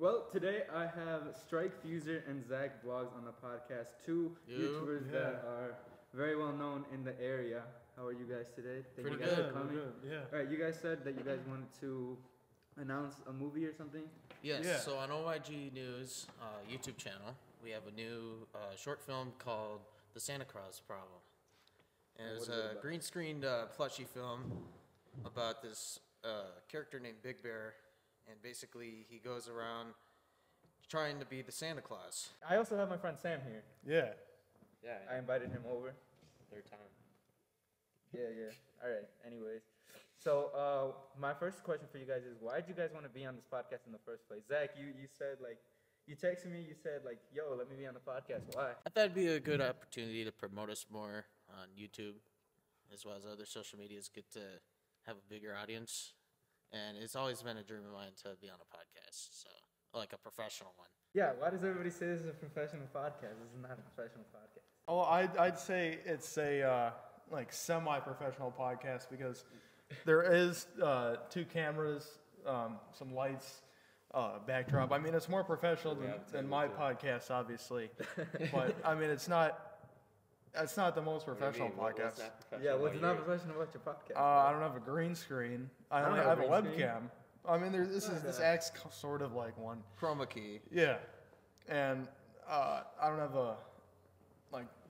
Well, today I have Strikefuzer and Zach Vlogs on the podcast, two YouTubers that are very well known in the area. How are you guys today? Pretty good. Good. Yeah. All right, you guys said that you guys wanted to announce a movie or something? Yes, Yeah. so on OYG News YouTube channel, we have a new short film called The Santa Claus Problem. And it's a green screened plushy film about this character named Big Bear, and basically he goes around trying to be the Santa Claus. I also have my friend Sam here. Yeah. Yeah. I invited him over. Third time. Yeah. All right. Anyways, so my first question for you guys is, why did you guys want to be on this podcast in the first place? Zach, you said you texted me. You said yo, let me be on the podcast. Why? I thought it'd be a good opportunity to promote us more on YouTube, as well as other social medias, get to have a bigger audience. And it's always been a dream of mine to be on a podcast, so like a professional one. Yeah. Why does everybody say this is a professional podcast? This is not a professional podcast. Oh, I'd say it's a semi-professional podcast because there is two cameras, some lights, backdrop. I mean, it's more professional than my podcast, obviously. But I mean, it's not the most professional podcast. What's not professional about your podcast? I don't have a green screen. I only have a webcam. I mean, this acts sort of like one. Chroma key. Yeah, and I don't have a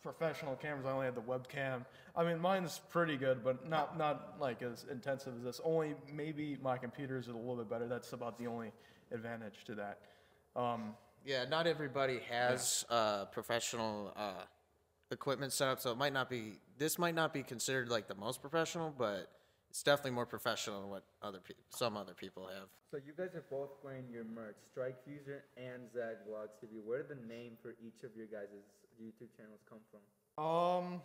professional cameras. I only have the webcam. I mean, mine's pretty good, but not like as intensive as this. Only maybe my computer's a little bit better. That's about the only advantage to that. Yeah, not everybody has professional equipment set up, so this might not be considered like the most professional, but it's definitely more professional than what some other people have. So you guys are both wearing your merch, Strikefuzer and Zach Vlogs TV. Where did the name for each of your guys' YouTube channels come from? I'll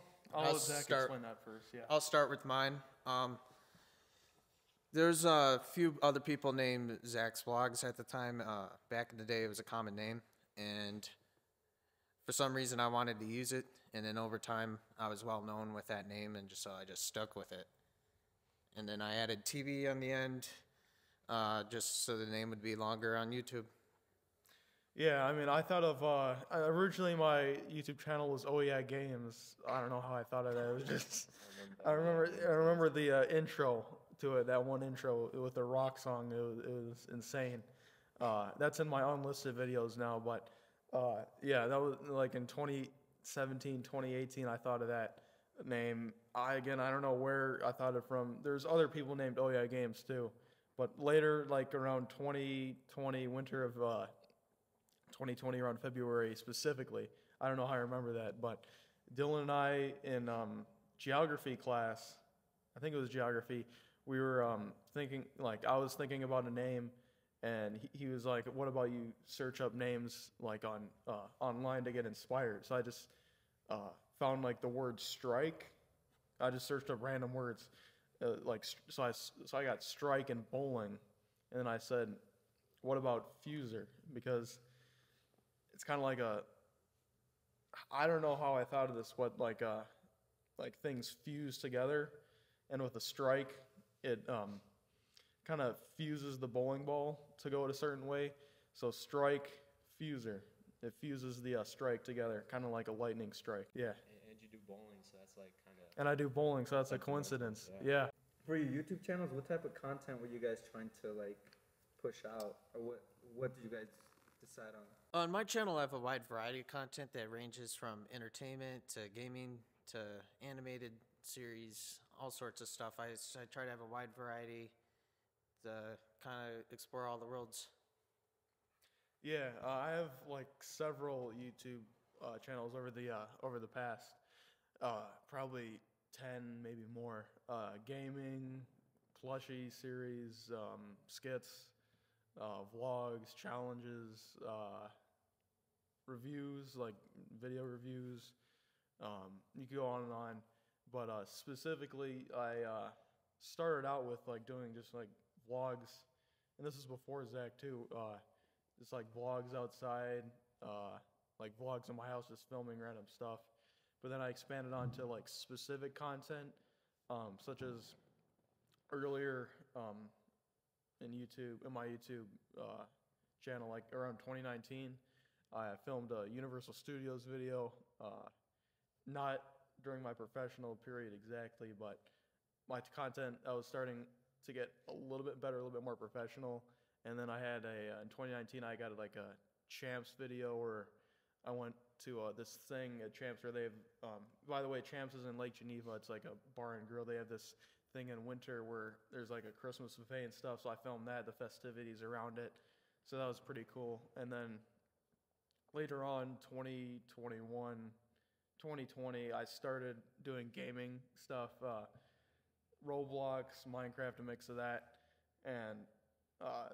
let Zach explain that first. Yeah. I'll start with mine. There's a few other people named Zach's Vlogs at the time. Back in the day, it was a common name, and for some reason, I wanted to use it, and then over time, I was well known with that name, and so I just stuck with it. And then I added TV on the end, just so the name would be longer on YouTube. Yeah, I mean, I thought of originally my YouTube channel was Oh Yeah Games. I don't know how I thought of that. It was just I remember the intro to it. That one intro with the rock song. It was insane. That's in my unlisted videos now, but. Yeah, that was like in 2017, 2018, I thought of that name. I don't know where I thought it from. There's other people named Oh Yeah Games too. But later, like around 2020, winter of 2020, around February specifically, I don't know how I remember that, but Dylan and I in geography class, I think it was geography, we were thinking, I was thinking about a name. And he was like, "What about you search up names like on online to get inspired?" So I just found the word strike. I just searched up random words, so I got strike and bowling, and then I said, "What about fuser?" Because it's kind of like I don't know how I thought of this, but like things fuse together, and with a strike, it kind of fuses the bowling ball to go a certain way. So strike, fuser. It fuses the strike together, kind of like a lightning strike. Yeah. And you do bowling, so that's kind of... And I do bowling, so that's a coincidence. Yeah. For your YouTube channels, what type of content were you guys trying to push out? Or what did you guys decide on? On my channel, I have a wide variety of content that ranges from entertainment to gaming to animated series, all sorts of stuff. I try to have a wide variety to kind of explore all the worlds. Yeah, I have several YouTube channels over the past probably 10, maybe more. Gaming, plushie series, skits, vlogs, challenges, reviews, video reviews. You can go on and on, but specifically, I started out with doing just vlogs, and this is before Zach too. Just vlogs outside, vlogs in my house, just filming random stuff. But then I expanded on to specific content, such as earlier in my YouTube channel like around 2019. I filmed a Universal Studios video, not during my professional period exactly, but my content, I was starting to get a little bit better, a little bit more professional. And then I had in 2019, I got like a Champs video where I went to this thing at Champs where they have, by the way, Champs is in Lake Geneva. It's like a bar and grill. They have this thing in winter where there's like a Christmas buffet and stuff. So I filmed that, the festivities around it. So that was pretty cool. And then later on, 2021, 2020, I started doing gaming stuff, Roblox, Minecraft, a mix of that. And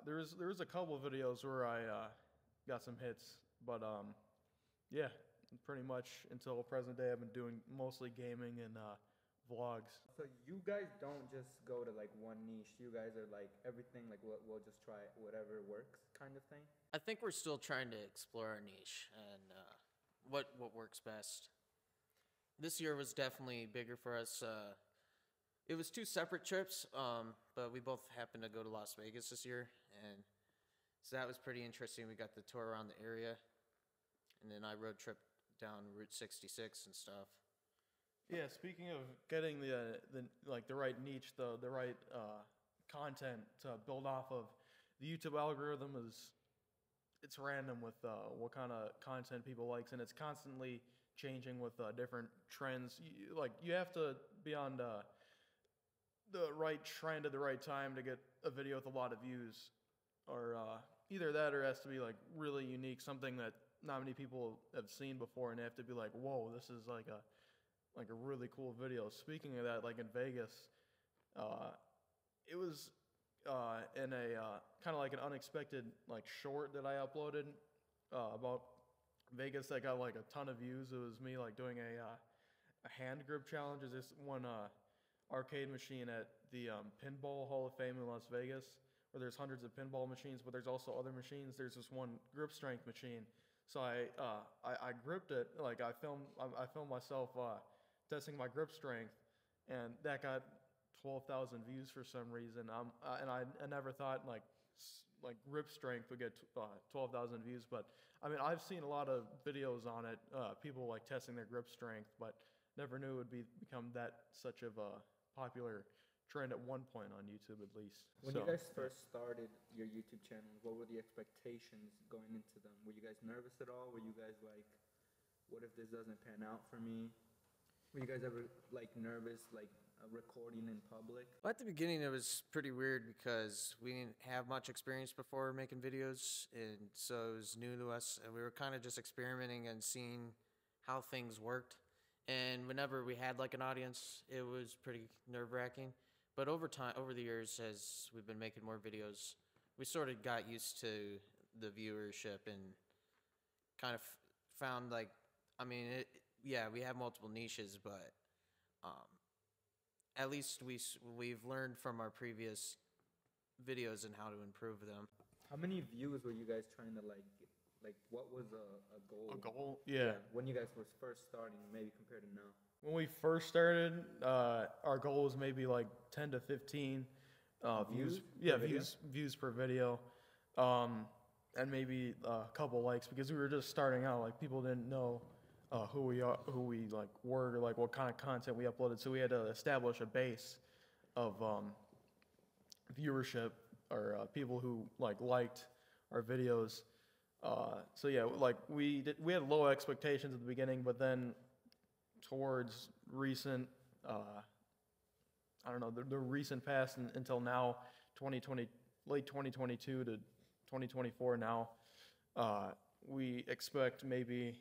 there was a couple of videos where I got some hits, but yeah, pretty much until present day, I've been doing mostly gaming and vlogs. So you guys don't just go to like one niche. You guys are like everything. Like we'll just try whatever works, kind of thing. I think we're still trying to explore our niche and what works best. This year was definitely bigger for us. It was 2 separate trips, but we both happened to go to Las Vegas this year, and so that was pretty interesting. We got the tour around the area, and then I road trip down Route 66 and stuff. Yeah, speaking of getting the right niche, the right content to build off of, the YouTube algorithm it's random with what kind of content people likes, and it's constantly changing with different trends. You have to be on the right trend at the right time to get a video with a lot of views, or either that or it has to be like really unique, something that not many people have seen before, and they have to be like, whoa, this is like a really cool video. Speaking of that, like in Vegas, it was in a kind of like an unexpected like short that I uploaded about Vegas that got like a ton of views. It was me like doing a hand grip challenge. Is this one arcade machine at the Pinball Hall of Fame in Las Vegas, where there's hundreds of pinball machines, but there's also other machines. There's this one grip strength machine. So I gripped it, like I filmed myself testing my grip strength, and that got 12,000 views for some reason. And I never thought like grip strength would get 12,000 views, but I mean, I've seen a lot of videos on it, people like testing their grip strength, but never knew it would become such of a popular trend at one point on YouTube, at least. When you guys first started your YouTube channel, what were the expectations going into them? Were you guys nervous at all? Were you guys like, what if this doesn't pan out for me? Were you guys ever like nervous, like recording in public? Well, at the beginning, it was pretty weird because we didn't have much experience before making videos, and so it was new to us, and we were kind of just experimenting and seeing how things worked. And whenever we had like an audience, it was pretty nerve-wracking. But over the years, as we've been making more videos, we sort of got used to the viewership and kind of found like, I mean, we have multiple niches, but at least we've learned from our previous videos and how to improve them. How many views were you guys trying to like get? Like, what was a goal? A goal? Yeah. When you guys were first starting, maybe compared to now. When we first started, our goal was maybe like 10 to 15 views. Yeah, views per video, and maybe a couple likes, because we were just starting out. Like, people didn't know who we like were, or like what kind of content we uploaded. So we had to establish a base of viewership, or people who liked our videos. So yeah, like we had low expectations at the beginning, but then towards recent, I don't know, the recent past until now, 2020, late 2022 to 2024 now, we expect maybe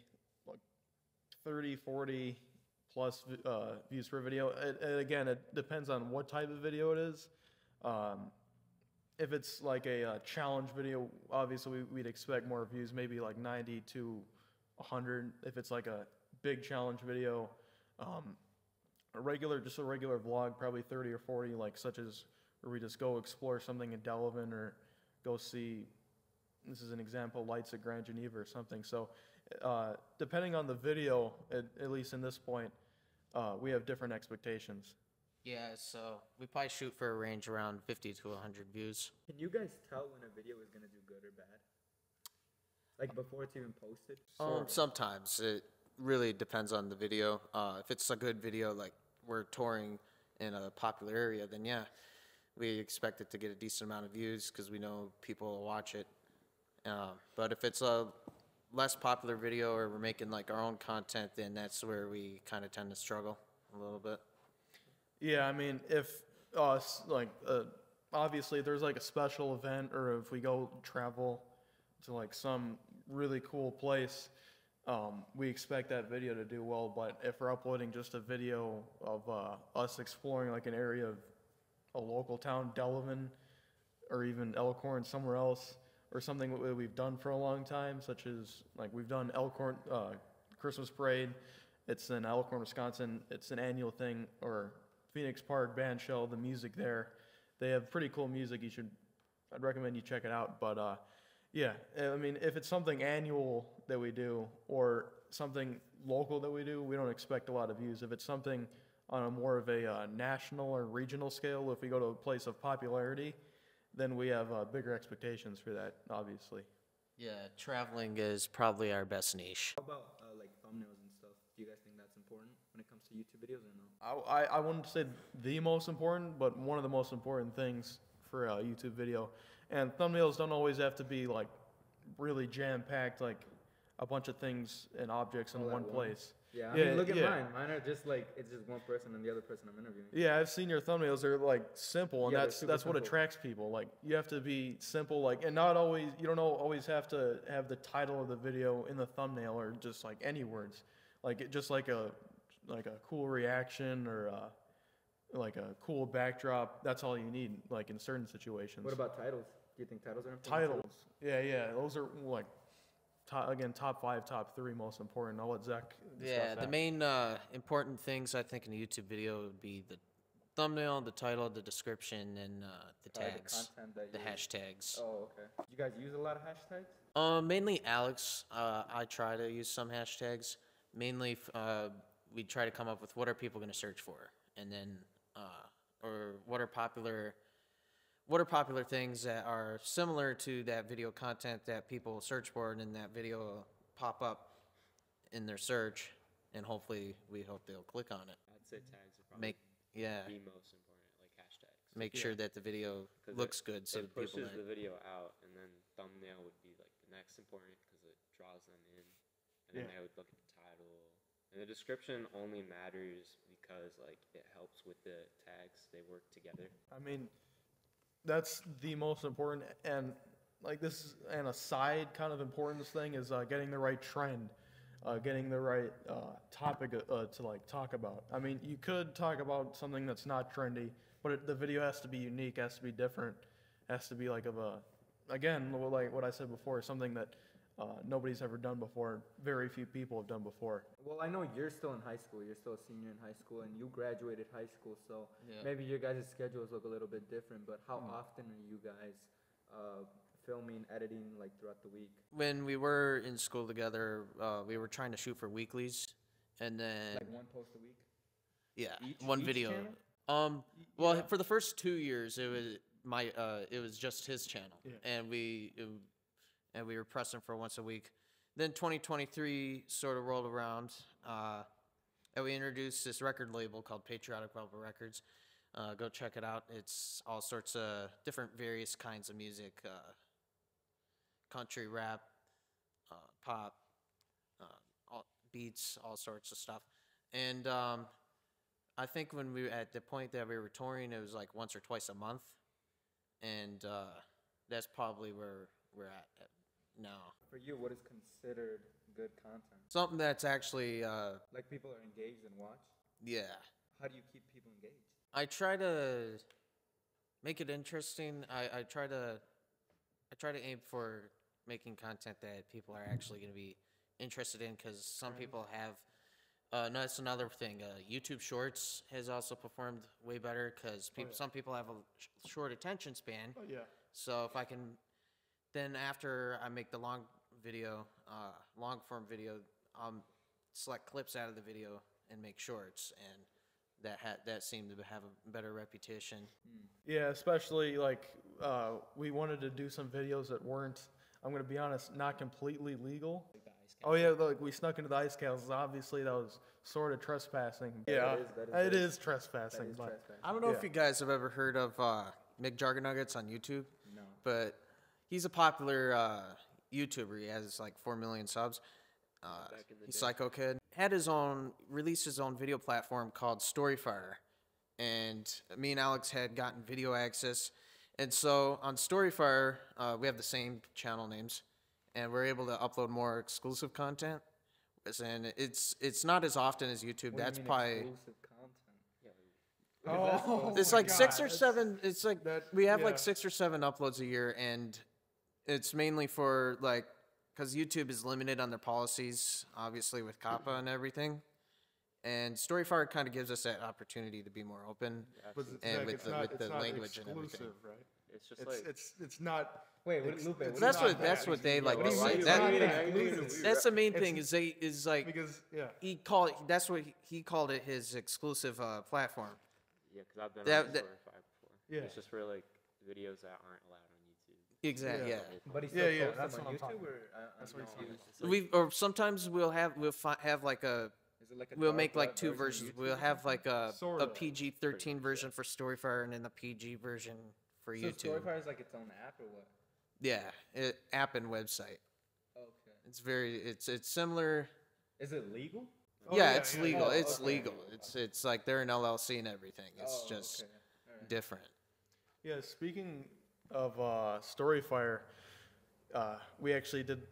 like 30, 40 plus views per video. And again, it depends on what type of video it is. If it's like a challenge video, obviously we'd expect more views, maybe like 90 to 100. If it's like a big challenge video, a regular vlog, probably 30 or 40, like such as where we just go explore something in Delavan, or go see, this is an example, lights at Grand Geneva or something. So depending on the video, at least in this point, we have different expectations. Yeah, so we probably shoot for a range around 50 to 100 views. Can you guys tell when a video is going to do good or bad? like before it's even posted? Sometimes it really depends on the video. If it's a good video, like we're touring in a popular area, then yeah, we expect it to get a decent amount of views because we know people will watch it. But if it's a less popular video or we're making like our own content, then that's where we kind of tend to struggle a little bit. Yeah, I mean, if like obviously if there's like a special event or if we go travel to like some really cool place, we expect that video to do well. But if we're uploading just a video of us exploring like an area of a local town, Delavan, or even Elkhorn, somewhere else, or something that we've done for a long time, such as like we've done Elkhorn Christmas Parade. It's in Elkhorn, Wisconsin. It's an annual thing, or Phoenix Park Band Shell. The music there, they have pretty cool music. I'd recommend you check it out. But yeah, I mean, if it's something annual that we do or something local that we do, we don't expect a lot of views. If it's something on a more of a national or regional scale, if we go to a place of popularity, then we have bigger expectations for that, obviously. Yeah, traveling is probably our best niche. How about like thumbnails and stuff? Do you guys think that's important when it comes to YouTube videos or no? I wouldn't say the most important, but one of the most important things for a YouTube video. And thumbnails don't always have to be like really jam-packed, like a bunch of things and objects in one place. Yeah, I mean, look at mine. Mine are just like, it's just one person and the other person I'm interviewing. Yeah, I've seen your thumbnails. They're like simple, and Yeah, that's they're what super simple. attracts people. Like you have to be simple, like, and not always. You don't always have to have the title of the video in the thumbnail or just like any words. Like just like a cool reaction or like a cool backdrop. That's all you need. Like in certain situations. What about titles? Do you think titles are important? titles? Yeah. Those are like top 5, top 3 most important. I'll let Zach discuss Yeah, that. the main important things I think in a YouTube video would be the thumbnail, the title, the description, and the tags, The content that the you hashtags. Oh, okay. You guys use a lot of hashtags? Mainly Alex. I try to use some hashtags. Mainly, we try to come up with what are people going to search for, and then or what are popular things that are similar to that video content that people search for, and then that video will pop up in their search, and hopefully we hope they'll click on it. I'd say tags are probably the most important, like hashtags. Make sure that the video 'Cause looks good so it people pushes that the video out, and then thumbnail would be like the next important because it draws them in, and then they would look at the title. And the description only matters because like it helps with the tags. They work together. I mean, that's the most important, and like this is an aside kind of importance thing is getting the right trend, getting the right topic to like talk about. I mean, you could talk about something that's not trendy, but the video has to be unique, has to be different, has to be like again, like what I said before, something that nobody's ever done before, very few people have done before. Well, I know you're still in high school. You're still a senior in high school, and you graduated high school, so Yeah. maybe your guys' schedules look a little bit different. But how often are you guys filming, editing, like throughout the week? when we were in school together, we were trying to shoot for weeklies, and then Like one post a week? one each video. channel? Well, for the first 2 years, it was it was just his channel, Yeah. and we were pressing for once a week. Then 2023 sort of rolled around, and we introduced this record label called Patriotic Rebel Records. Go check it out. It's all sorts of different, various kinds of music, country, rap, pop, all beats, all sorts of stuff. And I think when we at the point that we were touring, it was like once or twice a month, and that's probably where we're at now. For you, what is considered good content? Something that's actually, Like people are engaged and watch? yeah. How do you keep people engaged? I try to make it interesting. I try to aim for making content that people are actually going to be interested in, because some people have. No, that's another thing. YouTube Shorts has also performed way better because some people have a short attention span. Oh yeah. So if I can, then after I make the long form video, select clips out of the video and make shorts, and that seemed to have a better reputation. Yeah, especially like we wanted to do some videos that weren't. I'm gonna be honest, not completely legal. Like the ice Oh yeah, like we snuck into the ice castles. Obviously, that was sort of trespassing. Yeah, that it is is trespassing. That is but trespassing. I don't know Yeah. if you guys have ever heard of Mick Jargonuggets on YouTube, No. but he's a popular YouTuber. He has like 4 million subs. Back in the He's day. Psycho Kid. Released his own video platform called Storyfire. And me and Alex had gotten video access. And so on Storyfire, we have the same channel names. And we're able to upload more exclusive content. And it's not as often as YouTube. What do you That's mean probably... exclusive content? Yeah, What is that supposed to It's mean? like 6 or 7. It's like that- we have yeah. like 6 or 7 uploads a year, and it's mainly for like because YouTube is limited on their policies, obviously with COPPA and everything. And Storyfire kind of gives us that opportunity to be more open. But absolutely. And Zach, with it's the- not, with it's the not language and everything. exclusive, right? It's just like It's not. Wait, what, Ex- Lupe? it's What That's is not what that's that. what they like What to do you say. mean? That- It's not exclusive. That's the main It's- thing is like Because yeah. that's what he called it his exclusive platform. yeah, because I've been That- on that- Storyfire before. Yeah. It's just for like videos that aren't allowed on YouTube. Exactly. Yeah. Yeah. But he Yeah, still yeah, posts that's them what on I'm talking YouTube, or That's I'm what he's confused. It's like- We or sometimes we'll have like a Is it like a we'll dark make like web 2 version of versions. YouTube We'll or have something? like a Sorta. PG-13 version for Storyfire and then the PG version for So YouTube. Storyfire is like its own app or what? Yeah, app and website. Okay. It's similar. Is it legal? Oh, yeah, it's legal. Oh, It's okay. legal. It's like they're an LLC and everything. It's Oh, just okay. Alright. different. Yeah, speaking of Storyfire, we actually did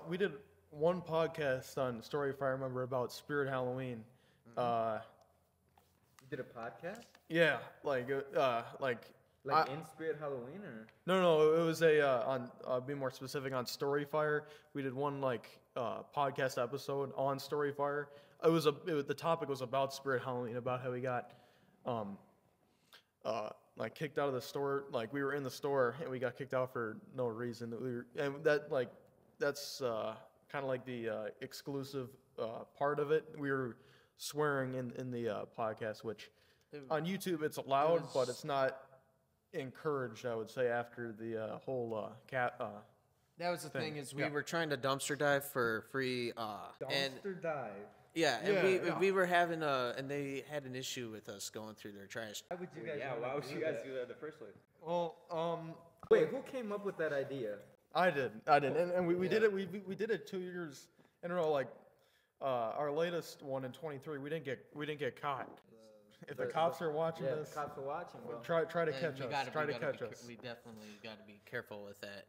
we did one podcast on Storyfire. I remember about Spirit Halloween. You did a podcast? Yeah, like Like in Spirit Halloween, or? no, it was a on be more specific on Storyfire. We did one podcast episode on Storyfire. The topic was about Spirit Halloween, about how we got like kicked out of the store. Like we were in the store and we got kicked out for no reason. That's kind of like the exclusive part of it. We were swearing in the podcast, which on YouTube it's allowed, but it's not encouraged, I would say, after the whole cat. That was the thing. thing is we Yeah. were trying to dumpster dive for free. And Dumpster dive. yeah, and Yeah. we were having and they had an issue with us going through their trash. Why would you guys? Yeah, wanna why would do you guys that? do that in the first place? Well, Wait, who came up with that idea? I did, and we did it. We did it 2 years in a row. Like our latest one in 23, we didn't get caught. If the cops are watching Yeah, this, the cops are watching, bro. try to And catch we us. gotta- Try we to gotta catch be us. We definitely got to be careful with that.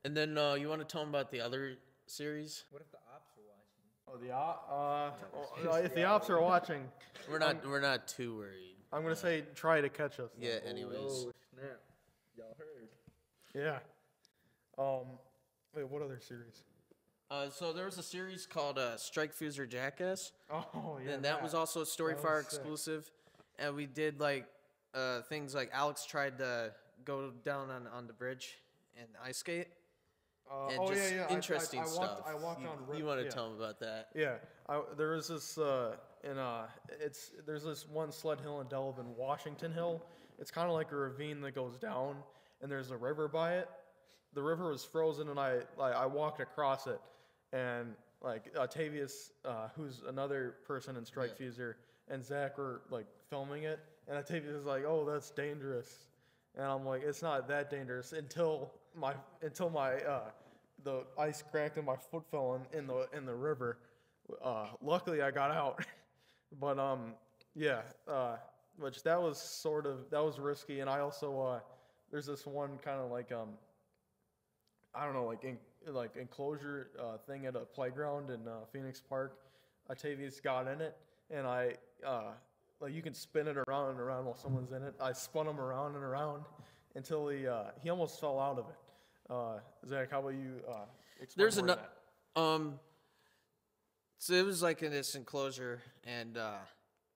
And then you want to tell them about the other series? What if the ops are watching? Oh, if the ops are watching, We're not too worried. I'm gonna say try to catch us. Yeah. Anyways, Oh snap! Y'all heard? Yeah. Wait, what other series? so there was a series called Strikefuzer Jackass. Oh yeah. And that was also a Storyfire sick. exclusive. And we did like things like Alex tried to go down on the bridge and ice skate. And oh just yeah, yeah. interesting I stuff. walked, I walked on. You want to yeah. tell them about that? Yeah, there was this there's this one sled hill in Delavan, Washington Hill. It's kind of like a ravine that goes down, and there's a river by it. The river was frozen, and I walked across it, and like Octavius, who's another person in Strikefuzer, and Zach were like filming it, and Octavius was like, "Oh, that's dangerous," and I'm like, "It's not that dangerous until my the ice cracked and my foot fell in the river. Luckily, I got out, but yeah, which that was risky. And I also there's this one kind of like I don't know, like enclosure thing at a playground in Phoenix Park. Octavius got in it, and I like you can spin it around and around while someone's in it. I spun him around and around until he almost fell out of it. Zach, how about you? Explain There's more of another. that? So it was like in this enclosure, and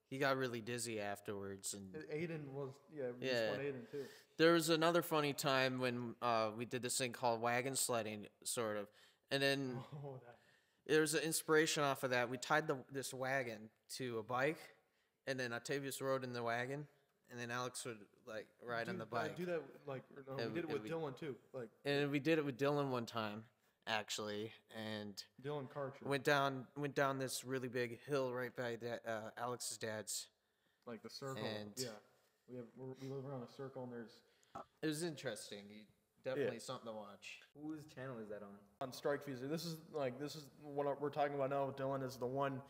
he got really dizzy afterwards. And Aiden was we just Yeah. won Aiden too. there was another funny time when we did this thing called wagon sledding, sort of, and then Oh, that. there was an inspiration off of that. We tied this wagon to a bike, and then Octavius rode in the wagon, and then Alex would like ride on the bike. Do that like no, And we did it and with Dylan too. Like And we did it with Dylan one time, actually, and Dylan Karcher. went down this really big hill right by Alex's dad's. Like the circle. And yeah. We live around a circle and there's It was interesting. Definitely something to watch. Whose channel is that on? Strikefuzer. This is what we're talking about now with Dylan is the one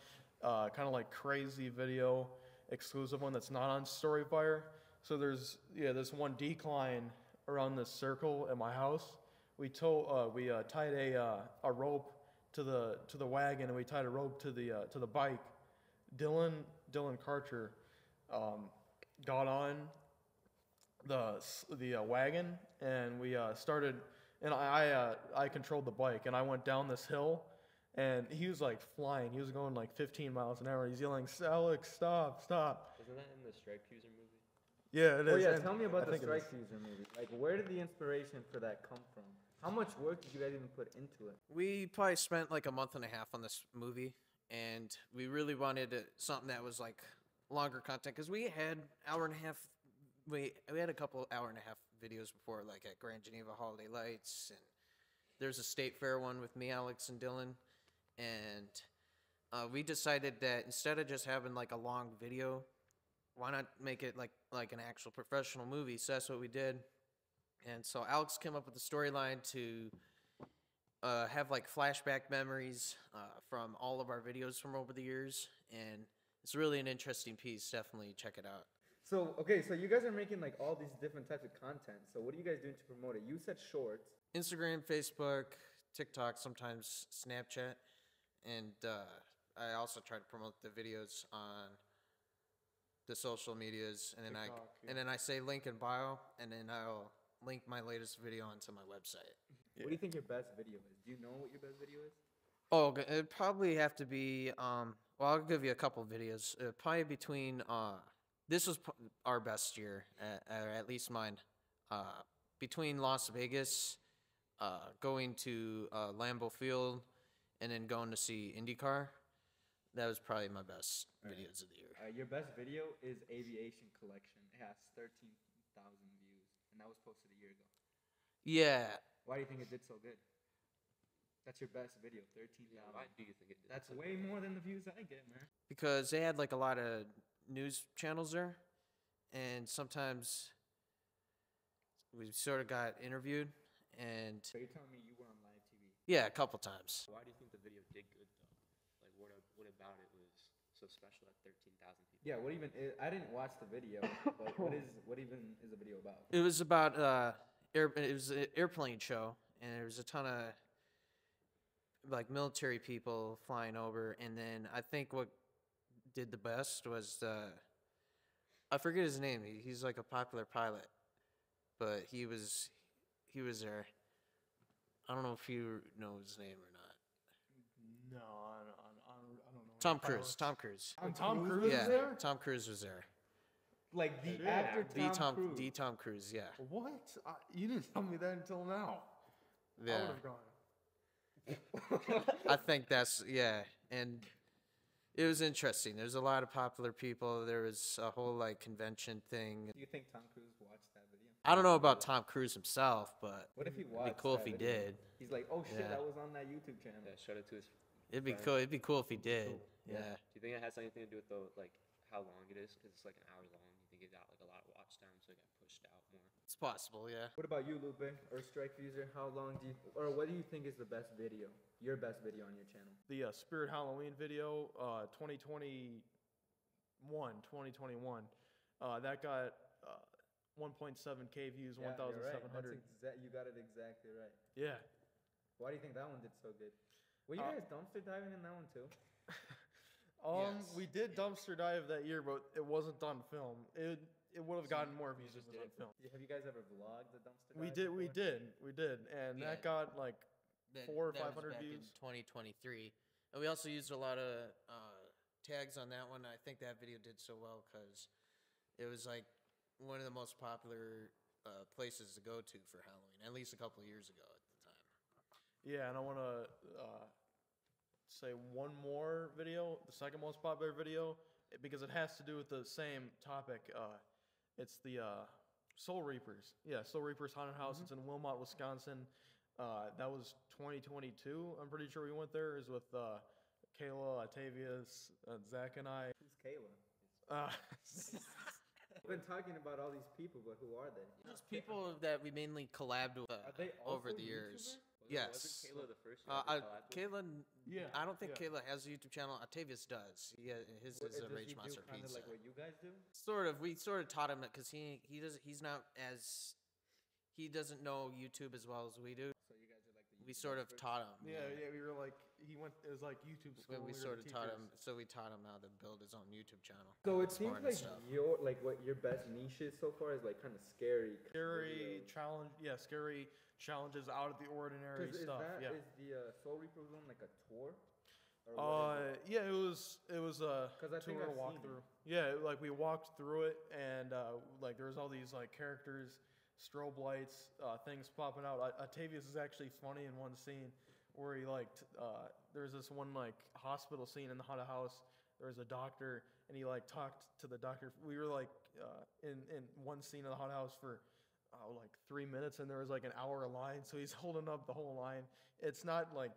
kind of like crazy video exclusive one that's not on Storyfire. So there's this one decline around this circle at my house. We tied a rope to the wagon and we tied a rope to the bike. Dylan Karcher got on the wagon and we started, and I controlled the bike and I went down this hill and he was like flying. He was going like 15 miles an hour. He's yelling, "Alex, stop!" Isn't that in the Strikefuzer movie? Yeah, it is. Oh yeah, and tell me about I the think it is. Strikefuzer movie. Like, where did the inspiration for that come from? How much work did you guys even put into it? We probably spent like a month and a half on this movie, and we really wanted something that was like longer content because we had hour and a half. We had a couple hour and a half videos before, like at Grand Geneva Holiday Lights, and there's a State Fair one with me, Alex, and Dylan, and we decided that instead of just having like a long video, why not make it like an actual professional movie? So that's what we did. And so Alex came up with the storyline to have like flashback memories from all of our videos from over the years, and it's really an interesting piece. Definitely check it out. So, okay, so you guys are making like all these different types of content. So what are you guys doing to promote it? You said shorts. Instagram, Facebook, TikTok, sometimes Snapchat, and I also try to promote the videos on the social medias, and then I say link in bio, and then I'll link my latest video onto my website. What do you think your best video is? Do you know what your best video is? Oh, it'd probably have to be well, I'll give you a couple videos. Probably between this was our best year, or at least mine. Between Las Vegas, going to Lambeau Field, and then going to see IndyCar, that was probably my best videos of the year. Your best video is Aviation Collection. It has 13,000 views, and that was posted a year ago. Yeah, Why do you think it did so good? That's your best video, 13,000. Why do you think it did? That's so way good? more than the views I get, man. because they had like a lot of news channels there, and sometimes we sort of got interviewed, and So you're telling me you were on live TV? yeah, a couple times. Why do you think the video did good though? Like, what about it was so special that 13,000 people? Yeah. What even? I didn't watch the video, but what even is the video about? It was about it was an airplane show, and there was a ton of like military people flying over, and then I think what did the best was I forget his name. He's like a popular pilot, but he was there. I don't know if you know his name or not. No, I don't know. Tom Cruise. Tom Cruise. Tom Cruise Yeah, was there? Tom Cruise was there. Like the Yeah. actor Tom Cruise. The Tom Cruise. Yeah. What? You didn't tell me that until now. I Yeah. would have gone. I think that's and it was interesting. There's a lot of popular people. There was a whole like convention thing. Do you think Tom Cruise watched that video? I don't know about Tom Cruise himself, but What if he it'd watched? be cool if that he video? did. He's like, oh shit, Yeah. that was on that YouTube channel. Yeah, shout out to his. It'd be friend. cool. It'd be cool if he did. cool. Yeah. Do you think it has anything to do with like how long it is? Because it's like an hour long. You think it got like a lot of watch time, so it got pushed out more? It's possible. Yeah. What about you, Lupe, or Strikefuzer? How long do you, or what do you think is the best video? Your best video on your channel? The Spirit Halloween video, 2021. That got 1.7K views, Yeah, you're right. 1,700. You got it exactly right. Yeah. Why do you think that one did so good? Were you guys dumpster diving in that one too? Yes. We did dumpster dive that year, but it wasn't on film. It would have gotten more views if just it was on did it film. Have you guys ever vlogged the dumpster dive? We did, and Yeah. that got like That- 400 or that was 500 back views. in 2023, and we also used a lot of tags on that one. I think that video did so well because it was like one of the most popular places to go to for Halloween, at least a couple of years ago at the time. Yeah, and I want to say one more video, the second most popular video, because it has to do with the same topic. It's the Soul Reapers. Yeah, Soul Reapers Haunted House. It's in Wilmot, Wisconsin. That was 2022. I'm pretty sure we went there. It was with Kayla, Octavius, Zach, and I. Who's Kayla? Uh, I've been talking about all these people, but who are they? Just people that we mainly collabed with Are they over also the years. YouTubers? Yes. Wasn't Kayla the first you ever collabed with? Kayla, Yeah, I don't think yeah. Kayla has a YouTube channel. Octavius does. His What, is a does he Rage do Monster kinda Pizza. like what you guys do? Sort of. We sort of taught him it because he's not as he doesn't know YouTube as well as we do. So you guys are like the We YouTube sort of experts? taught him. yeah, we were like, it was like YouTube school. We were sort the of taught teachers. him. So we taught him how to build his own YouTube channel. So it Smart seems and like stuff. what your best niche is so far is like kind of scary. Scary videos. challenge, yeah, scary challenges out of the ordinary 'Cause stuff. Is Yeah. the Soul Reaper one like a tour? Or what is it? Yeah, it was a 'Cause I think tour I've seen walkthrough. it. Yeah, like we walked through it, and like there was all these like characters, strobe lights, things popping out. Octavius is actually funny in one scene where he there's this one like hospital scene in the haunted house. There was a doctor, and he like talked to the doctor. We were like in one scene of the haunted house for like 3 minutes, and there was like an hour line. So he's holding up the whole line. It's not like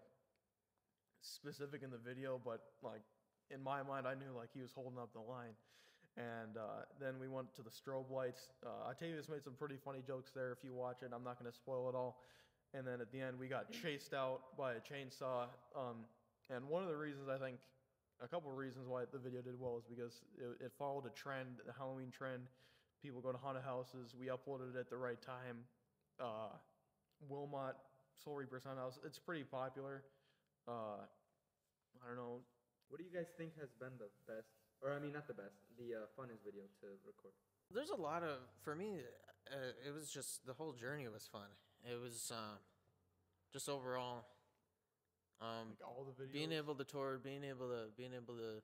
specific in the video, but like in my mind, I knew like he was holding up the line. And then we went to the strobe lights. Octavius made some pretty funny jokes there. If you watch it, I'm not going to spoil it all. And then at the end, we got chased out by a chainsaw. And one of the reasons, I think, a couple of reasons why the video did well is because it followed a trend, the Halloween trend. People go to haunted houses. We uploaded it at the right time. Wilmot, Soul Reaper's haunted house. It's pretty popular. I don't know. What do you guys think has been the best, or I mean not the best, the funnest video to record? There's a lot of, for me, it was just, the whole journey was fun. It was just overall, Like all the videos. being able to tour, being able to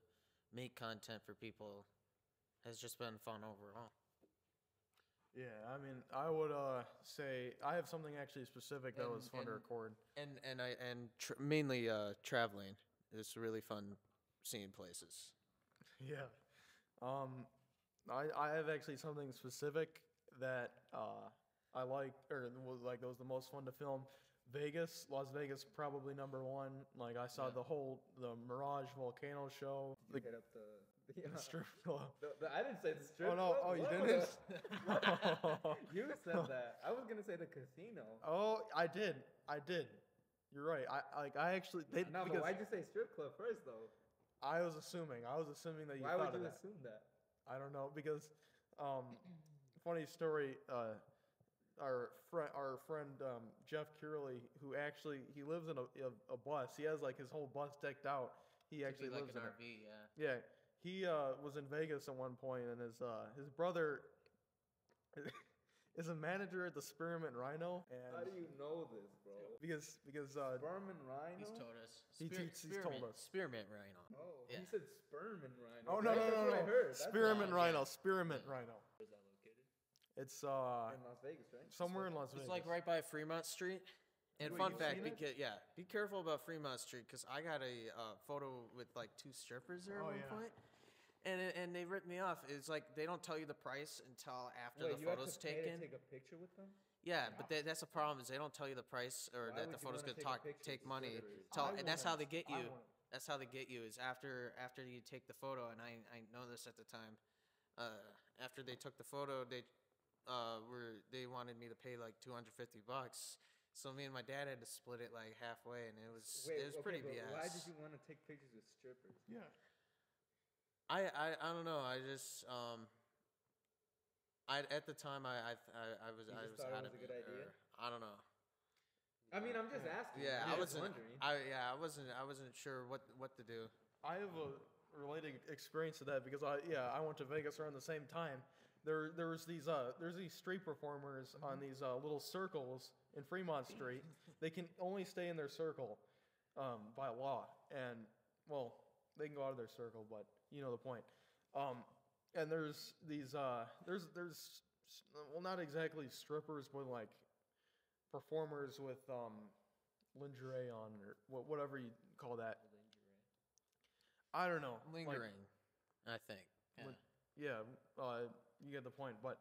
make content for people has just been fun overall. Yeah, I mean, I would say I have something actually specific that was fun to record. And mainly traveling. It's really fun seeing places. Yeah. I have actually something specific that I like, or was like that was the most fun to film. Las Vegas, probably number one. Like I saw the Mirage Volcano show. You hit up the Strip club. I didn't say the strip Oh no! club. Oh, you What? didn't? You said that. I was gonna say the casino. Oh, I did. You're right. I actually they No, but because why'd you say strip club first though? I was assuming that you Why thought would of you that. assume that? I don't know because, funny story. Our friend Jeff Curley, who actually he lives in a bus. He has like his whole bus decked out. He actually like lives an in it. RV, yeah. Yeah, he was in Vegas at one point, and his brother is a manager at the Spearmint Rhino. How And do you know this, bro? because Sperm and Rhino? He's told us. He's told us. Spearmint Rhino. Oh, Yeah. he said sperm and rhino. Oh no right? no That's no what I no! heard. That's Spearmint not- Rhino, Spearmint Rhino. Where's that located? It's in Las Vegas, right? somewhere in Las Vegas. It's like right by Fremont Street. And Wait, fun you've fact, seen it? be careful about Fremont Street because I got a photo with like 2 strippers there Oh, at one yeah. point, and they ripped me off. It's like they don't tell you the price until after Wait, the you have photo's to pay taken. to take a picture with them? Yeah, but that's the problem is they don't tell you the price or Why that would the you photo's wanna gonna take a picture take with money. strippers? And that's how they get I you. wouldn't. That's how they get you is after you take the photo. And I know this at the time. After they took the photo, they wanted me to pay like $250. So me and my dad had to split it like halfway, and it was pretty but BS. why did you want to take pictures with strippers? Yeah. I don't know. I just at the time I was You I just was thought it out was of a good it, idea? or I don't know. I mean, I'm just asking. Yeah, I'm I just wasn't. wondering. I wasn't sure what to do. I have a related experience to that because I went to Vegas around the same time. There's these street performers on these little circles in Fremont Street. They can only stay in their circle by law, and well, they can go out of their circle, but you know the point. And there's these there's well, not exactly strippers, but like performers with lingerie on or whatever you call that. I don't know. like- Lingering, I think. Yeah. yeah, you get the point. But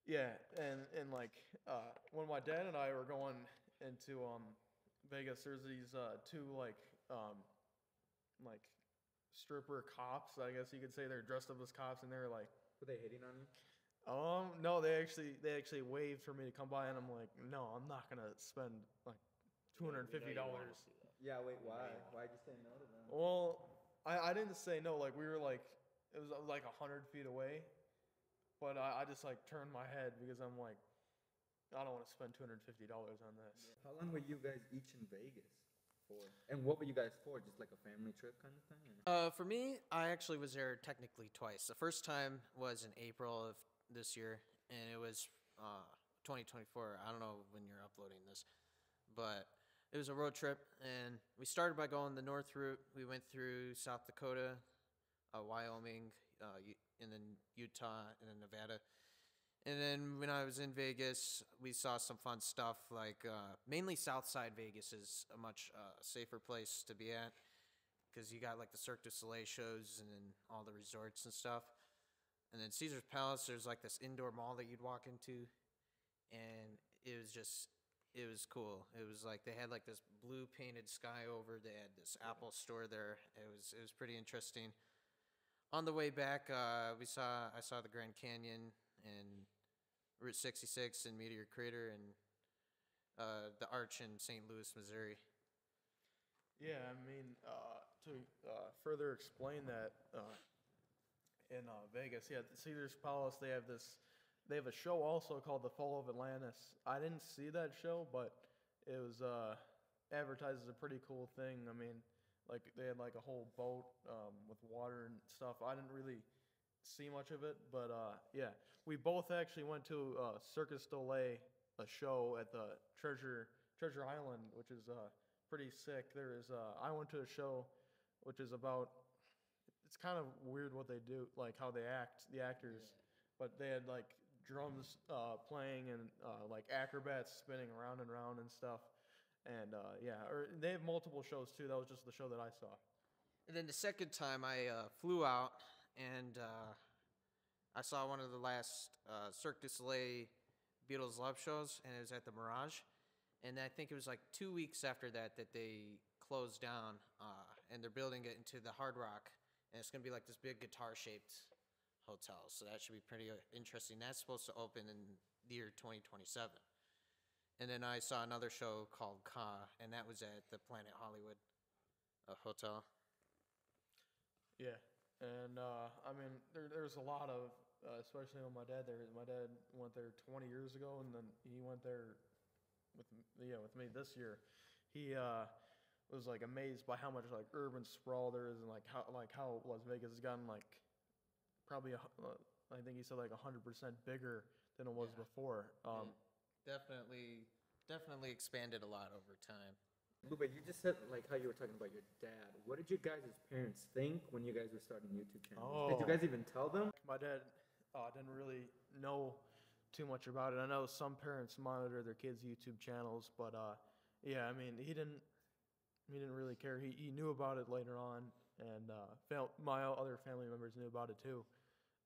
yeah, and like when my dad and I were going into Vegas, there's these two like stripper cops, I guess you could say. They're dressed up as cops, and they're like, Were they hitting on you? no, they actually waved for me to come by, and I'm like, no, I'm not gonna spend like $250. Yeah, wait, why? Why'd you say no to them? Well, I didn't say no. Like we were like, it was like 100 feet away, but I just like turned my head because I'm like, I don't want to spend $250 on this. How long were you guys each in Vegas for? And what were you guys for? Just like a family trip kind of thing? Or? For me, I actually was there technically twice. The first time was in April of this year, and it was 2024. I don't know when you're uploading this, but it was a road trip, and we started by going the north route. We went through South Dakota, Wyoming, and then Utah, and then Nevada. And then when I was in Vegas, we saw some fun stuff, like mainly Southside Vegas is a much safer place to be at, because you got like the Cirque du Soleil shows and then all the resorts and stuff. And then Caesar's Palace, there's like this indoor mall that you'd walk into, and it was cool. It was like they had like this blue painted sky over. They had this Apple store there. It was pretty interesting. On the way back, I saw the Grand Canyon and Route 66 and Meteor Crater and the Arch in St. Louis, Missouri. Yeah, I mean, to further explain that, in Vegas, yeah, the Caesar's Palace, they have a show also called The Fall of Atlantis. I didn't see that show, but it was advertised as a pretty cool thing. I mean, like they had like a whole boat with water and stuff. I didn't really see much of it, but yeah, we both actually went to Cirque du Soleil, a show at the Treasure Island, which is pretty sick. I went to a show which is about, it's kind of weird what they do, like how they act, the actors, but they had like drums playing and like acrobats spinning around and around and stuff. And yeah, or they have multiple shows too. That was just the show that I saw. And then the second time I flew out, and I saw one of the last Cirque du Soleil Beatles Love shows, and it was at the Mirage. And I think it was like 2 weeks after that they closed down, and they're building it into the Hard Rock, and it's going to be like this big guitar-shaped hotel. So that should be pretty interesting. That's supposed to open in the year 2027. And then I saw another show called Ka, and that was at the Planet Hollywood hotel. Yeah, and I mean, there's a lot of, especially when my dad there. My dad went there 20 years ago, and then he went there with me this year. He was like amazed by how much like urban sprawl there is, and like how Las Vegas has gotten like probably I think he said like 100% bigger than it was before. Definitely expanded a lot over time. But you just said like how you were talking about your dad. What did you guys' parents think when you guys were starting YouTube channels? Did you guys even tell them? My dad didn't really know too much about it. I know some parents monitor their kids' YouTube channels, but yeah, I mean, he didn't really care. He knew about it later on, and my other family members knew about it too,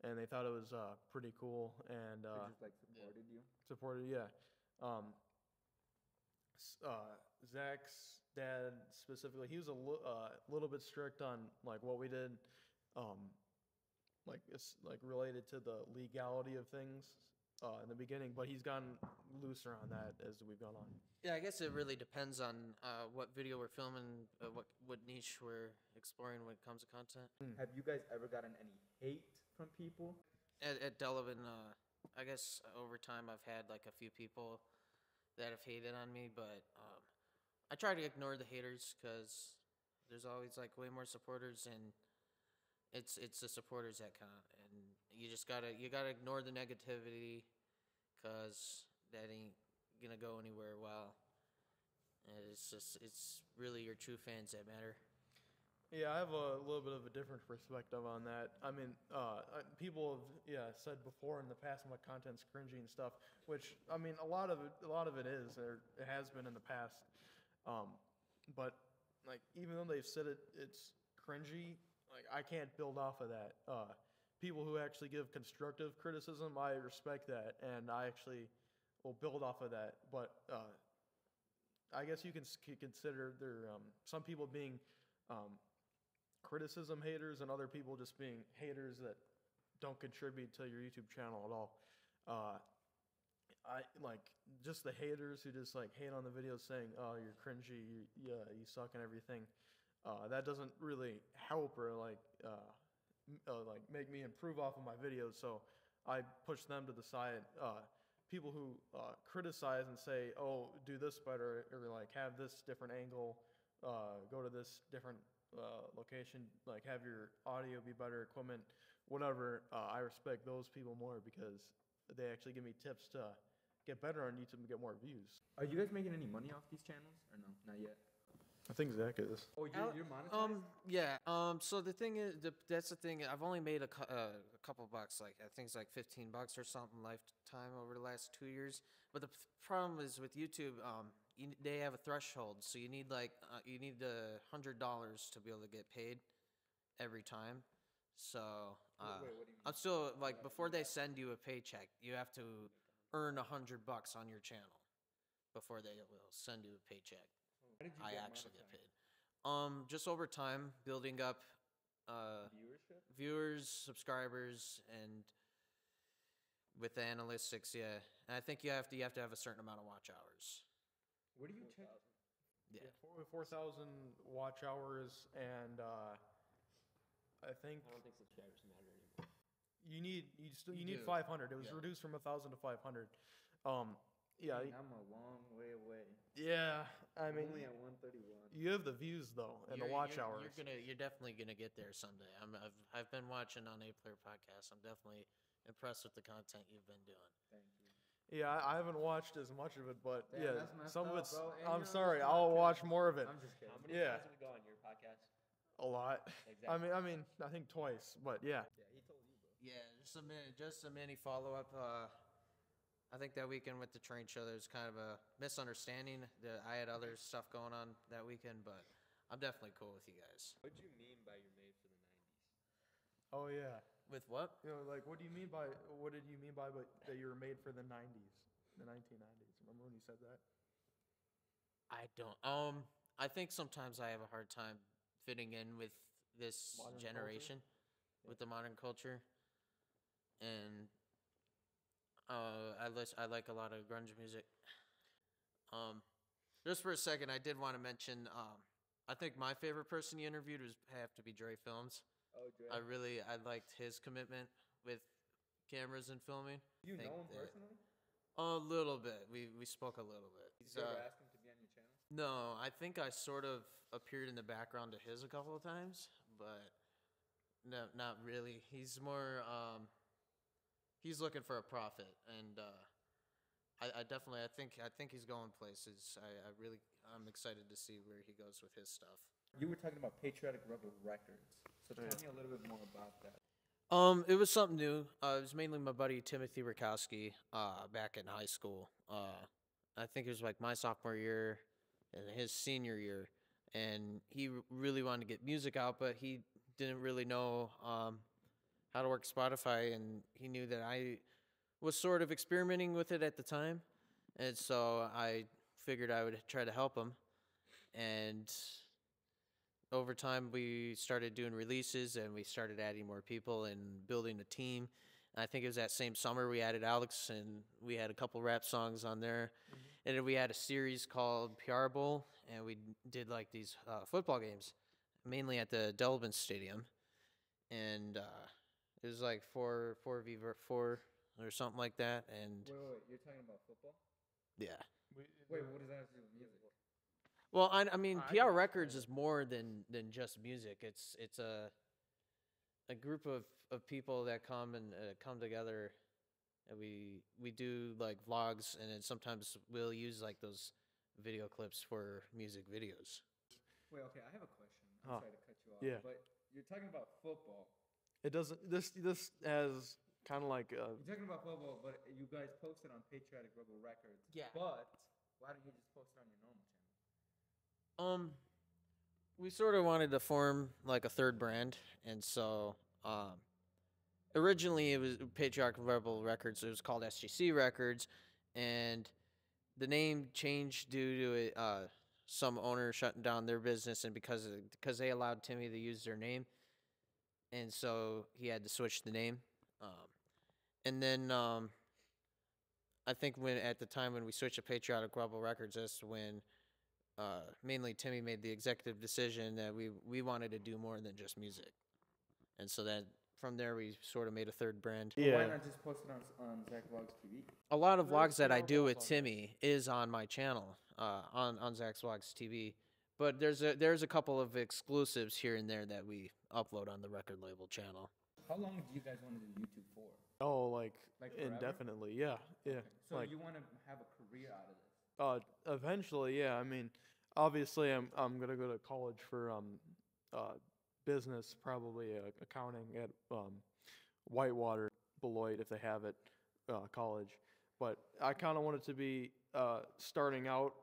and they thought it was pretty cool, and They just like supported you. supported, yeah. Zach's dad specifically, he was a little bit strict on like what we did, like it's like related to the legality of things in the beginning, but he's gotten looser on that as we've gone on. Yeah, I guess it really depends on what video we're filming, what niche we're exploring when it comes to content. Have you guys ever gotten any hate from people? At Delavan, I guess over time I've had like a few people that have hated on me, but I try to ignore the haters because there's always like way more supporters, and it's the supporters that count, and you gotta ignore the negativity because that ain't gonna go anywhere well. And it's really your true fans that matter. Yeah, I have a little bit of a different perspective on that. I mean, people have said before in the past my content's cringy and stuff, which I mean a lot of it is, or it has been in the past. But like even though they've said it's cringy, like I can't build off of that people who actually give constructive criticism, I respect that, and I actually will build off of that. But I guess you can consider there some people being criticism haters and other people just being haters that don't contribute to your YouTube channel at all. I like just the haters who just like hate on the videos saying, "Oh, you're cringy, you suck," and everything. That doesn't really help or like make me improve off of my videos. So I push them to the side. People who criticize and say, "Oh, do this better," or like have this different angle, go to this different location, like have your audio be better, equipment, whatever. I respect those people more because they actually give me tips to get better on YouTube and get more views. Are you guys making any money off these channels or no? Not yet. I think Zach is. Oh, you're monetized? Yeah. So the thing is, that's the thing. I've only made a couple bucks. Like I think it's like $15 or something lifetime over the last 2 years. But the problem is with YouTube, they have a threshold. So you need like $100 to be able to get paid every time. So Wait, what do you mean? I'm still like before they send you a paycheck, you have to earn $100 on your channel before they will send you a paycheck. How did you I get actually get monetized? paid. Just over time, building up Viewership? viewers, subscribers, and with the analytics, yeah. And I think you have to have a certain amount of watch hours. Where do you check? Yeah. 4,000 watch hours, and I think I don't think subscribers matter anymore. you need do. 500. It was Yeah. reduced from 1,000 to 500. Yeah, Dang, I'm a long way away. yeah. I I'm mean, only at 131. you have the views though, and the watch hours. You're definitely gonna get there someday. I've been watching on A Player Podcast. I'm definitely impressed with the content you've been doing. Thank you. Yeah, I haven't watched as much of it, but Damn, yeah, that's messed some of up, it's. bro. And I'm you're on sorry, this I'll podcast. watch more of it. I'm just kidding. How many Yeah. times have we go on your podcast? A lot. Exactly. I mean, I think twice, but yeah. Yeah, he told you, bro. Yeah, just a mini follow up. I think that weekend with the train show, there's kind of a misunderstanding that I had other stuff going on that weekend, but I'm definitely cool with you guys. What do you mean by you're made for the 90s? Oh yeah. With what? You know, like, what did you mean by that you were made for the '90s, the 1990s? Remember when you said that? I don't. I think sometimes I have a hard time fitting in with this Modern generation, with the modern culture, and I like a lot of grunge music. Just for a second, I did want to mention. I think my favorite person you interviewed have to be Dre Films. Oh, Dre. I liked his commitment with cameras and filming. You think know him that- personally? A little bit. We spoke a little bit. Did you ever ask him to be on your channel? No, I think I sort of appeared in the background to his a couple of times, but no, not really. He's more he's looking for a profit, and I definitely I think he's going places. I'm excited to see where he goes with his stuff. You were talking about Patriotic Rebel Records. So tell me a little bit more about that. It was something new. It was mainly my buddy Timothy Rakowski back in high school. I think it was like my sophomore year and his senior year, and he really wanted to get music out, but he didn't really know how to work Spotify, and he knew that I was sort of experimenting with it at the time, and so I figured I would try to help him, and over time, we started doing releases and we started adding more people and building a team. And I think it was that same summer we added Alex and we had a couple rap songs on there. Mm-hmm. And then we had a series called PR Bowl, and we did like these football games, mainly at the Delbin Stadium. And it was like 4v4 or something like that. And Wait, you're talking about football? yeah. Wait, what does that have to do with music? Well, I mean, I PR can Records is more than just music. It's a group of people that come together, and we do like vlogs, and then sometimes we'll use like those video clips for music videos. Wait, okay, I have a question. I'm Huh. sorry to cut you off. Yeah. But you're talking about football. It doesn't. This has kind of like You're talking about football, but you guys posted on Patriotic Rebel Records. Yeah. But why don't you just post it on your normal channel? We sort of wanted to form like a third brand, and so originally it was Patriarch Rebel Records. It was called SGC Records, and the name changed due to it, some owner shutting down their business, and because they allowed Timmy to use their name, and so he had to switch the name. And then I think at the time when we switched to Patriotic Rebel Records, that's when mainly Timmy made the executive decision that we wanted to do more than just music, and so that from there we sort of made a third brand. Well, Yeah. why not just post it on Zach Vlogs TV? A lot of There's vlogs that I still do vlogs with on there. Timmy is on my channel, on Zach's Vlogs TV. But there's a couple of exclusives here and there that we upload on the record label channel. How long do you guys want to do YouTube for? Oh, like forever? indefinitely. Yeah, yeah. So Like you want to have a career out of this? eventually, yeah. I mean, obviously, I'm gonna go to college for business, probably accounting at Whitewater, Beloit, if they have it, college. But I kind of want it to be starting out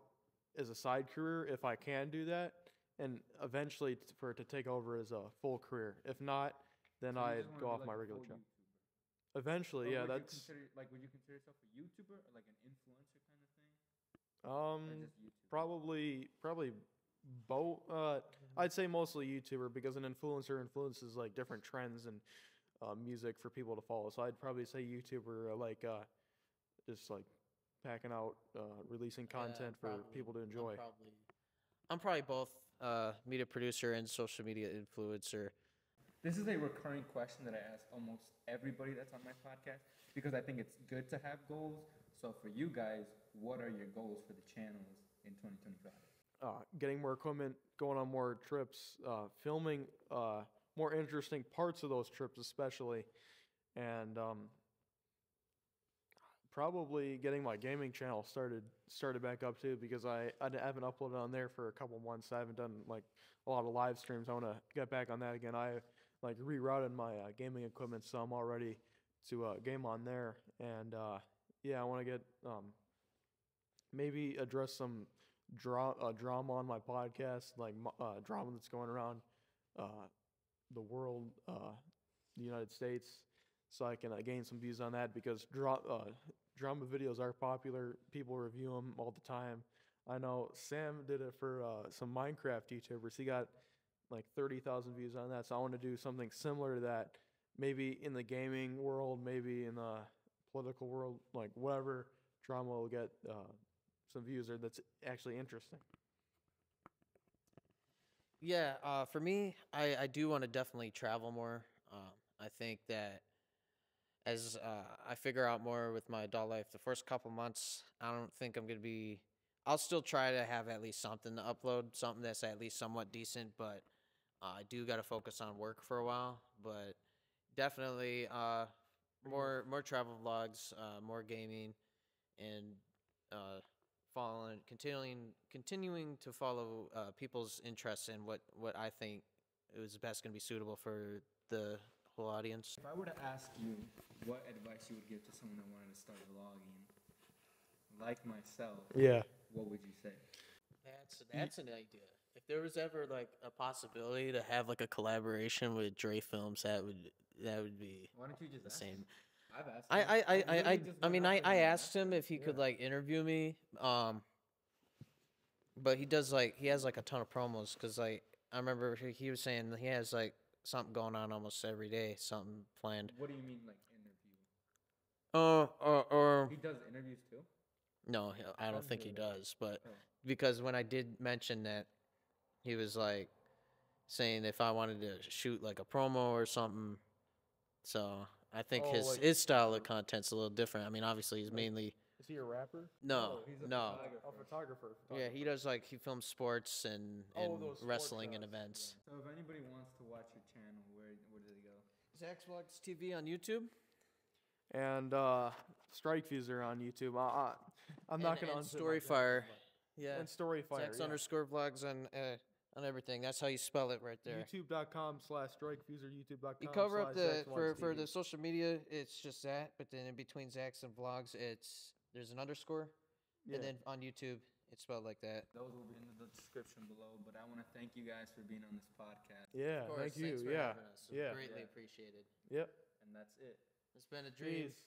as a side career if I can do that, and eventually for it to take over as a full career. If not, then So you I'd just wanna go be off like my a regular full channel. YouTuber? Eventually, Or yeah. would you That's consider yourself a YouTuber or like an influencer kind of thing? Or just YouTube? probably both. I'd say mostly YouTuber because an influencer influences like different trends and music for people to follow. So I'd probably say YouTuber, just like packing out, releasing content for people to enjoy. I'm probably both media producer and social media influencer. This is a recurring question that I ask almost everybody that's on my podcast because I think it's good to have goals. So for you guys, what are your goals for the channels in 2025? Getting more equipment, going on more trips, filming more interesting parts of those trips, especially, and probably getting my gaming channel started back up too because I haven't uploaded on there for a couple months. I haven't done like a lot of live streams. I want to get back on that again. I like rerouted my gaming equipment some already to game on there, and yeah, I want to get maybe address some drama on my podcast, like drama that's going around the world, the United States, so I can gain some views on that because drama videos are popular. People review them all the time. I know Sam did it for some Minecraft YouTubers. He got like 30,000 views on that. So I want to do something similar to that, maybe in the gaming world, maybe in the political world, like whatever drama will get some views or that's actually interesting. Yeah, for me, I do want to definitely travel more. I think that as I figure out more with my adult life, the first couple months, I don't think I'm going to be. I'll still try to have at least something to upload, something that's at least somewhat decent, but I do got to focus on work for a while. But definitely more travel vlogs, more gaming, and continuing to follow people's interests in what I think is best going to be suitable for the whole audience. If I were to ask you what advice you would give to someone that wanted to start vlogging, like myself, Yeah. what would you say? That's an idea. If there was ever like a possibility to have like a collaboration with Dre Films, that would be Why don't you just the ask same. him? I've asked him. I asked him if he could like interview me, but he has like a ton of promos because like I remember he was saying he has like something going on almost every day, something planned. What do you mean, like interview? Or He does interviews too? no, I don't think he does. But because when I did mention that, he was like saying if I wanted to shoot like a promo or something. So I think his style of content's a little different. I mean, obviously he's mainly Is he a rapper? no. A photographer. Yeah, he does like he films sports and those sports wresteling and shots, events. So if anybody wants to watch your channel, where do they go? Zach Vlogs TV on YouTube. And Strikefuzer on YouTube. I'm not gonna and unzip my Storyfire. channel, Yeah. but- and Storyfire. Zach's yeah. underscore vlogs on everything. That's how you spell it right there. YouTube.com/Strikefuzer. YouTube.com. You cover up the Zach Vlogs for TV. the social media. It's just that, but then in between Zach's and vlogs, there's an underscore, Yeah. and then on YouTube it's spelled like that. Those will be in the description below. But I want to thank you guys for being on this podcast. Yeah. Of course, Thank you. thanks for Yeah. having us. Yeah. Greatly Yeah. appreciated. Yep. And that's it. It's been a dream. Peace.